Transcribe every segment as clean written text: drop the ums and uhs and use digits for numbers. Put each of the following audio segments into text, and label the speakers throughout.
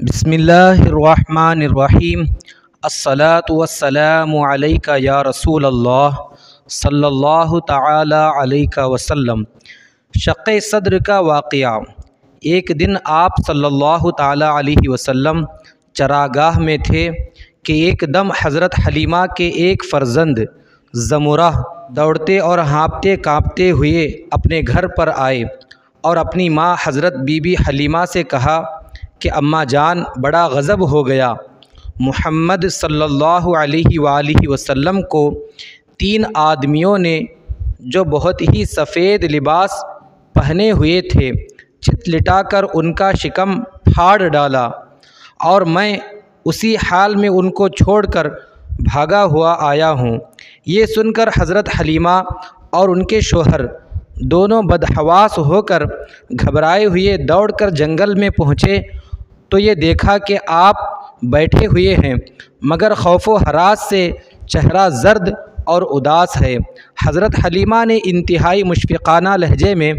Speaker 1: بسم اللہ الرحمن الرحیم الصلاۃ والسلام علیک یا رسول اللہ صلی اللہ تعالی علیہ وسلم۔ شق صدر کا واقعہ۔ ایک دن آپ صلی اللہ تعالی علیہ وسلم چراگاہ میں تھے کہ ایک دم حضرت حلیمہ کے ایک فرزند زمرہ دوڑتے اور ہانپتے کانپتے ہوئے اپنے گھر پر آئے اور اپنی ماں حضرت بی بی حلیمہ سے کہا کہ اماں جان، بڑا غضب ہو گیا۔ محمد صلی اللہ علیہ وآلہ وسلم کو 3 آدمیوں نے جو بہت ہی سفید لباس پہنے ہوئے تھے چت لٹا کر ان کا شکم پھاڑ ڈالا، اور میں اسی حال میں ان کو چھوڑ کر بھاگا ہوا آیا ہوں۔ یہ سن کر حضرت حلیمہ اور ان کے شوہر دونوں بدحواس ہو کر گھبرائے ہوئے دوڑ کر جنگل میں پہنچے تو یہ دیکھا کہ آپ بیٹھے ہوئے ہیں، مگر خوف و ہراس سے چہرہ زرد اور اداس ہے۔ حضرت حلیمہ نے انتہائی مشفقانہ لہجے میں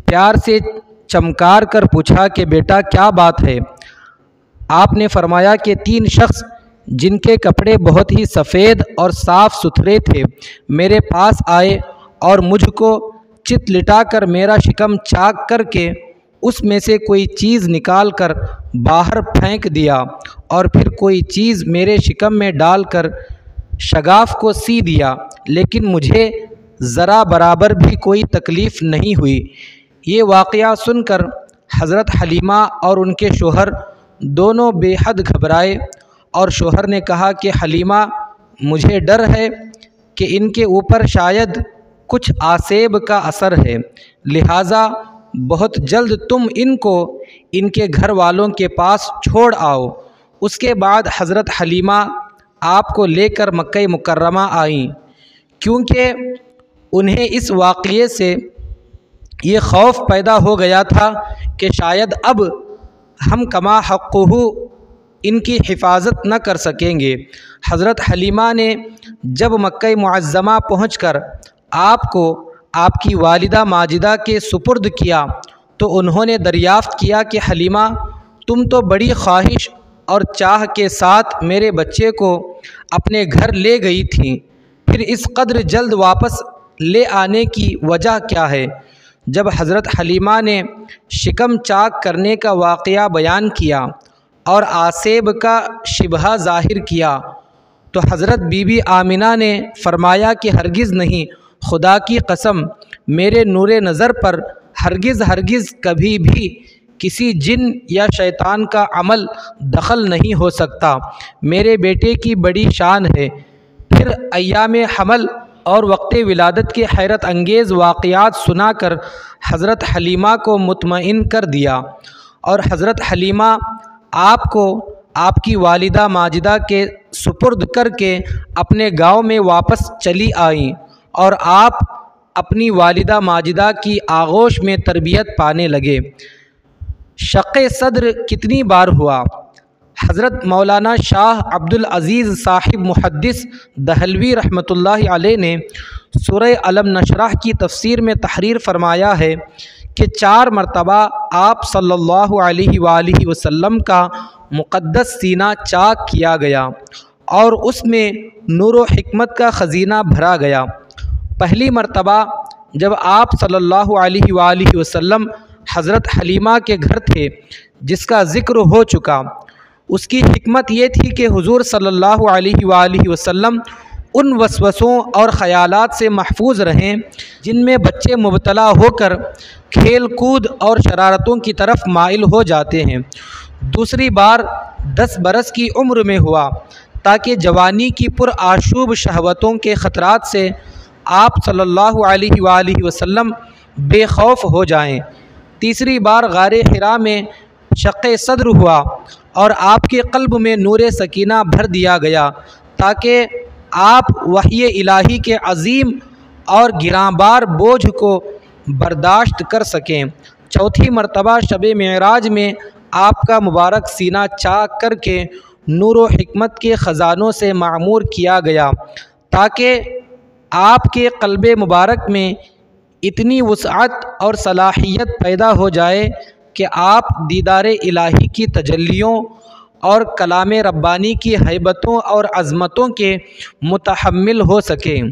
Speaker 1: پیار سے چمکار کر پوچھا کہ بیٹا کیا بات ہے؟ آپ نے فرمایا کہ 3 شخص جن کے کپڑے بہت ہی سفید اور صاف ستھرے تھے میرے پاس آئے اور مجھ کو چت لٹا کر میرا شکم چاک کر کے اس میں سے کوئی چیز نکال کر باہر پھینک دیا، اور پھر کوئی چیز میرے شکم میں ڈال کر شگاف کو سی دیا، لیکن مجھے ذرا برابر بھی کوئی تکلیف نہیں ہوئی۔ یہ واقعہ سن کر حضرت حلیمہ اور ان کے شوہر دونوں بے حد گھبرائے، اور شوہر نے کہا کہ حلیمہ، مجھے ڈر ہے کہ ان کے اوپر شاید کچھ آسیب کا اثر ہے، لہٰذا بہت جلد تم ان کو ان کے گھر والوں کے پاس چھوڑ آؤ۔ اس کے بعد حضرت حلیمہ آپ کو لے کر مکہ مکرمہ آئیں، کیونکہ انہیں اس واقعے سے یہ خوف پیدا ہو گیا تھا کہ شاید اب ہم کما حقہ ان کی حفاظت نہ کر سکیں گے۔ حضرت حلیمہ نے جب مکہ معظمہ پہنچ کر آپ کو آپ کی والدہ ماجدہ کے سپرد کیا تو انہوں نے دریافت کیا کہ حلیمہ، تم تو بڑی خواہش اور چاہ کے ساتھ میرے بچے کو اپنے گھر لے گئی تھیں، پھر اس قدر جلد واپس لے آنے کی وجہ کیا ہے؟ جب حضرت حلیمہ نے شکم چاک کرنے کا واقعہ بیان کیا اور آسیب کا شبہ ظاہر کیا تو حضرت بی بی آمنہ نے فرمایا کہ ہرگز نہیں، خدا کی قسم، میرے نور نظر پر ہرگز کبھی بھی کسی جن یا شیطان کا عمل دخل نہیں ہو سکتا۔ میرے بیٹے کی بڑی شان ہے۔ پھر ایام حمل اور وقت ولادت کے حیرت انگیز واقعات سنا کر حضرت حلیمہ کو مطمئن کر دیا، اور حضرت حلیمہ آپ کو آپ کی والدہ ماجدہ کے سپرد کر کے اپنے گاؤں میں واپس چلی آئیں، اور آپ اپنی والدہ ماجدہ کی آغوش میں تربیت پانے لگے۔ شق صدر کتنی بار ہوا؟ حضرت مولانا شاہ عبد العزیز صاحب محدث دہلوی رحمۃ اللہ علیہ نے سورہ علم نشرح کی تفسیر میں تحریر فرمایا ہے کہ 4 مرتبہ آپ صلی اللہ علیہ وآلہ وسلم کا مقدس سینہ چاک کیا گیا اور اس میں نور و حکمت کا خزینہ بھرا گیا۔ پہلی مرتبہ جب آپ صلی اللہ علیہ وآلہ وسلم حضرت حلیمہ کے گھر تھے، جس کا ذکر ہو چکا، اس کی حکمت یہ تھی کہ حضور صلی اللہ علیہ وآلہ وسلم ان وسوسوں اور خیالات سے محفوظ رہیں جن میں بچے مبتلا ہو کر کھیل کود اور شرارتوں کی طرف مائل ہو جاتے ہیں۔ دوسری بار 10 برس کی عمر میں ہوا تاکہ جوانی کی پرآشوب شہوتوں کے خطرات سے آپ صلی اللہ علیہ وآلہ وسلم بے خوف ہو جائیں۔ تیسری بار غار حرا میں شق صدر ہوا اور آپ کے قلب میں نور سکینہ بھر دیا گیا تاکہ آپ وحی الہی کے عظیم اور گرانبار بوجھ کو برداشت کر سکیں۔ چوتھی مرتبہ شب معراج میں آپ کا مبارک سینہ چاک کر کے نور و حکمت کے خزانوں سے معمور کیا گیا تاکہ آپ کے قلب مبارک میں اتنی وسعت اور صلاحیت پیدا ہو جائے کہ آپ دیدار الہی کی تجلیوں اور کلام ربانی کی ہیبتوں اور عظمتوں کے متحمل ہو سکیں۔